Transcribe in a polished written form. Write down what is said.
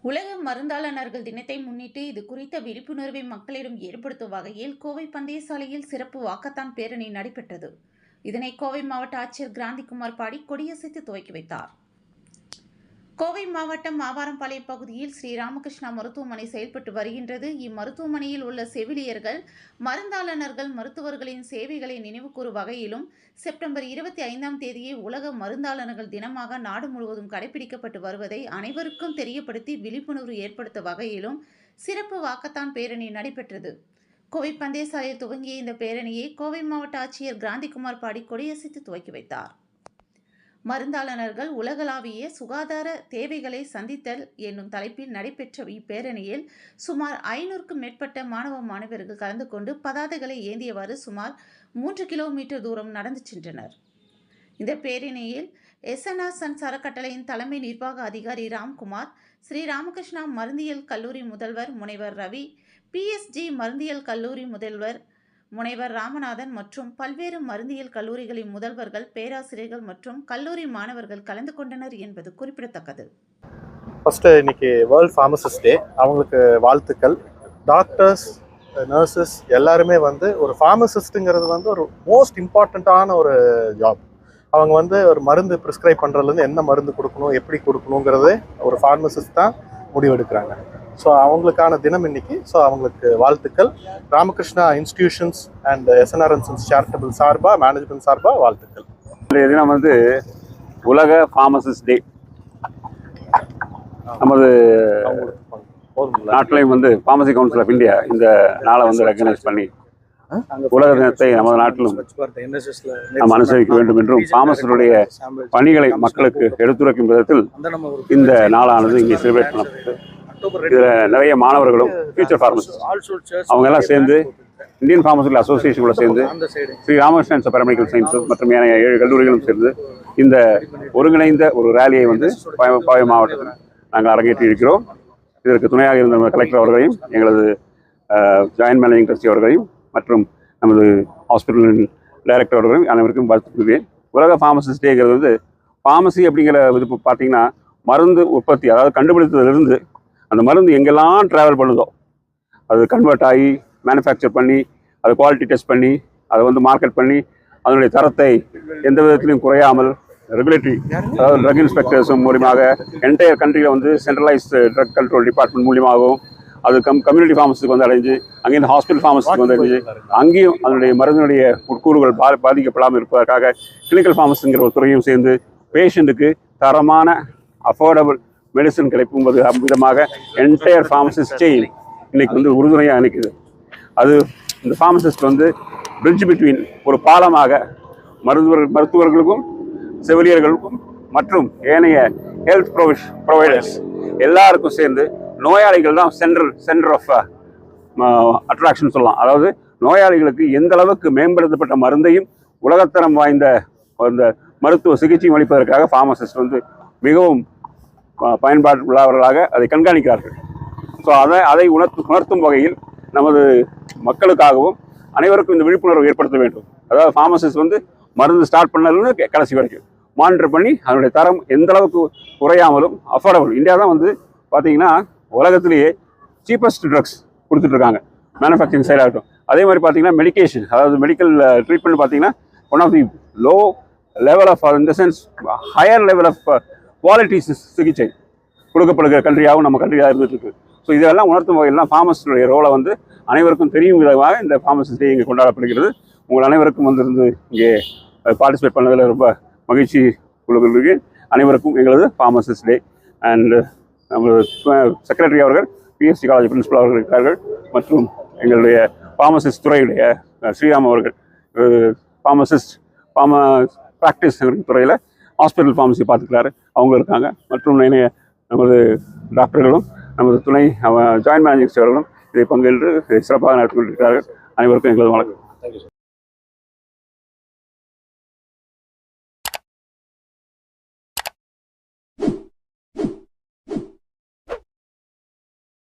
உலக மருந்தாளர்கள் தினத்தை முன்னிட்டு இது குறித்த விழிப்புணர்வை மக்களிடம் ஏற்படுத்தும் வகையில் கோவை பந்தயசாலையில் சிறப்பு வாக்கத்தான் பேரணி நடைபெற்றது. இதனை கோவை மாவட்ட ஆட்சியர் கிராந்திகுமார் பாடி கொடியசைத்து துவக்கி வைத்தார். கோவை மாவட்டம் ஆவாரம்பாளையம் பகுதியில் ஸ்ரீ ராமகிருஷ்ணா மருத்துவமனை செயல்பட்டு வருகின்றது. இம்மருத்துவமனையில் உள்ள செவிலியர்கள், மருந்தாளர்கள், மருத்துவர்களின் சேவைகளை நினைவுகூரும் வகையிலும் செப்டம்பர் 25ஆம் தேதியை உலக மருந்தாளர்கள் தினமாக நாடு முழுவதும் கடைபிடிக்கப்பட்டு வருவதை அனைவருக்கும் தெரியப்படுத்தி விழிப்புணர்வு ஏற்படுத்தும் வகையிலும் சிறப்பு வாக்கத்தான் பேரணி நடைபெற்றது. கோவை பந்தயசாலையில் துவங்கிய இந்த பேரணியை கோவை மாவட்ட ஆட்சியர் கிராந்திகுமார் பாடி கொடியசைத்து துவக்கி வைத்தார். மருந்தாளர்கள் உலகளாவிய சுகாதார தேவைகளை சந்தித்தல் என்னும் தலைப்பில் நடைபெற்ற இப்பேரணியில் சுமார் 500க்கும் மேற்பட்ட மாணவ மாணவர்கள் கலந்து கொண்டு பதாதைகளை ஏந்தியவாறு சுமார் 3 கிலோமீட்டர் தூரம் நடந்து சென்றனர். இந்த பேரணியில் எஸ்என்ஆர் சன்ஸ் அறக்கட்டளையின் தலைமை நிர்வாக அதிகாரி ராம்குமார், ஸ்ரீ ராமகிருஷ்ணா மருந்தியல் கல்லூரி முதல்வர் முனைவர் ரவி, PSG மருந்தியல் கல்லூரி முதல்வர் முனைவர் ராமநாதன் மற்றும் பல்வேறு மருந்தியல் கல்லூரிகளின் முதல்வர்கள், பேராசிரியர்கள் மற்றும் கல்லூரி மாணவர்கள் கலந்து கொண்டனர் என்பது குறிப்பிடத்தக்கது. ஃபர்ஸ்ட் இன்னைக்கு வேர்ல்ட் ஃபார்மசிஸ்ட் டே. அவங்களுக்கு வாழ்த்துக்கள். டாக்டர்ஸ், நர்சஸ் எல்லாருமே ஒரு ஃபார்மசிஸ்ட்டுங்கிறது ஒரு மோஸ்ட் இம்பார்ட்டண்ட்டான ஒரு ஜாப். அவங்க ஒரு மருந்து ப்ரிஸ்கிரைப் பண்ணுறதுலேருந்து என்ன மருந்து கொடுக்கணும், எப்படி கொடுக்கணுங்கிறது ஒரு ஃபார்மசிஸ்ட் தான் முடிவெடுக்கிறாங்க. ஸோ அவங்களுக்கான தினம் இன்னைக்கு. ஸோ அவங்களுக்கு வாழ்த்துக்கள். Ramakrishna institutions and SNR sons charitable சார்பாக, மேனேஜ்மெண்ட் சார்பாக வாழ்த்துக்கள். இந்த தினம் உலக ஃபார்மசிஸ்ட் டே. நமது நாட்டிலையும் ஃபார்மசி கவுன்சில் ஆஃப் இந்தியா இந்த நாளை ரெகனைஸ் பண்ணி உலக தினத்தை நமது நாட்டிலும் நாம் அனுசரிக்க வேண்டும் என்றும் ஃபார்மசிஸ்டுடைய பணிகளை மக்களுக்கு எடுத்துரைக்கும் விதத்தில் இந்த நாளானது இங்கே செலிப்ரேட் பண்ணப்பட்டு இதில் நிறைய மாணவர்களும் ஃபியூச்சர் ஃபார்மசிஸ்ட் அவங்க எல்லாம் சேர்ந்து இந்தியன் ஃபார்மசிக்கல் அசோசியேஷன் கூட சேர்ந்து ஸ்ரீ ராமகிருஷ்ணா பேராமெடிக்கல் சயின்ஸஸ் மற்றும் 7 கல்லூரிகளும் சேர்ந்து இந்த ஒருங்கிணைந்த ஒரு ரேலியை கோவை மாவட்டத்தில் நாங்கள் அரங்கேற்றி இருக்கிறோம். இதற்கு துணையாக இருந்த கலெக்டர் அவர்களையும், எங்களது ஜாயின்ட் மேனேஜிங் ட்ரஸ்டி அவர்களையும் மற்றும் நமது ஹாஸ்பிட்டலின் டைரக்டர் அவர்களையும் அனைவருக்கும் வாழ்த்துக்கிறேன். உலக ஃபார்மசிஸ்ட் டேங்கிறது ஃபார்மசி அப்படிங்கிற இது பார்த்தீங்கன்னா மருந்து உற்பத்தி, அதாவது கண்டுபிடித்ததிலிருந்து அந்த மருந்து எங்கெல்லாம் ட்ராவல் பண்ணுதோ அது கன்வெர்ட் ஆகி மேனுஃபேக்சர் பண்ணி அதை குவாலிட்டி டெஸ்ட் பண்ணி அதை மார்க்கெட் பண்ணி அதனுடைய தரத்தை எந்த விதத்திலையும் குறையாமல் ரெகுலேட்டரி, அதாவது ட்ரக் இன்ஸ்பெக்டர்ஸ் மூலியமாக என்டையர் கண்ட்ரியில் சென்ட்ரலைஸ்டு ட்ரக் கண்ட்ரோல் டிபார்ட்மெண்ட் மூலியமாகவும் அது கம்யூனிட்டி ஃபார்மசிக்கு அடைஞ்சு அங்கேருந்து ஹாஸ்பிட்டல் ஃபார்மசிக்கு அடைஞ்சு அங்கேயும் அதனுடைய மருந்தினுடைய உட்கூறுகள் பாதிக்கப்படாமல் இருப்பதற்காக கிளினிக்கல் ஃபார்மசிங்கிற ஒரு துறையும் சேர்ந்து பேஷண்ட்டுக்கு தரமான அஃபோர்டபுள் மெடிசன் கிடைக்கும் விதமாக என்டையர் ஃபார்மசிஸ்ட் செயின் இன்னைக்கு உறுதுணையாக நிற்குது. அது இந்த ஃபார்மசிஸ்ட் பிரிட்ஜ் பிட்வீன், ஒரு பாலமாக மருத்துவர்களுக்கும் செவிலியர்களுக்கும் மற்றும் ஏனைய ஹெல்த் ப்ரொவைடர்ஸ் எல்லாருக்கும் சேர்ந்து நோயாளிகள் தான் சென்டர் ஆஃப் அட்ராக்ஷன் சொல்லலாம். அதாவது நோயாளிகளுக்கு எந்த அளவுக்கு மேம்படுத்தப்பட்ட மருந்தையும் உலகத்தரம் வாய்ந்த அந்த மருத்துவ சிகிச்சையும் அளிப்பதற்காக ஃபார்மசிஸ்ட் மிகவும் பயன்பாடு உள்ளவர்களாக அதை கண்காணிக்கிறார்கள். ஸோ அதை உணர்த்தும் வகையில் நமது மக்களுக்காகவும் அனைவருக்கும் இந்த விழிப்புணர்வு ஏற்படுத்த வேண்டும். அதாவது ஃபார்மசிஸ்ட் மருந்து ஸ்டார்ட் பண்ணதுலேருந்து கடைசி வரைக்கும் மானிட்டர் பண்ணி அதனுடைய தரம் எந்த அளவுக்கு குறையாமலும் அஃபோர்டபுள். இந்தியா தான் பார்த்தீங்கன்னா உலகத்திலேயே சீப்பஸ்ட் ட்ரக்ஸ் கொடுத்துட்ருக்காங்க, மேனுஃபேக்சரிங் சைட் ஆகட்டும். அதே மாதிரி பார்த்தீங்கன்னா மெடிக்கேஷன், அதாவது மெடிக்கல் ட்ரீட்மெண்ட் பார்த்தீங்கன்னா one of the low level of, இந்த sense higher level of quality சிகிச்சை கொடுக்கப்படுகிற கண்ட்ரியாகவும் நம்ம கண்ட்ரியாக இருந்துகிட்ருக்கு. ஸோ இதெல்லாம் உணர்த்தும் வகையில் ஃபார்மசிஸ்டுடைய ரோலை அனைவருக்கும் தெரியும் விதமாக இந்த ஃபார்மசிஸ்ட் டே இங்கே கொண்டாடப்படுகிறது. உங்கள் அனைவருக்கும் இங்கே பார்ட்டிசிபேட் பண்ணதில் ரொம்ப மகிழ்ச்சி கொள்கிறேன். அனைவருக்கும் எங்களது ஃபார்மசிஸ்ட் டே. அண்ட் நமது செக்ரட்டரி அவர்கள், PSG காலேஜ் பிரின்சிபல் அவர்கள் இருக்கிறார்கள் மற்றும் எங்களுடைய ஃபார்மசிஸ்ட் துறையுடைய ஸ்ரீராம் அவர்கள் ஃபார்மசிஸ்ட் ப்ராக்டிஸ் துறையில் ஹாஸ்பிட்டல் ஃபார்மசி பார்த்துக்கிறாரு, அவங்க இருக்காங்க. மற்றும் நமது டாக்டர்களும் நமது துணை ஜாயின்ட் மேனேஜிங் அவர்களும் இதை பங்கேற்று சிறப்பாக நடத்தி கொண்டிருக்கிறார்கள். அனைவருக்கும் எங்களது வணக்கம்.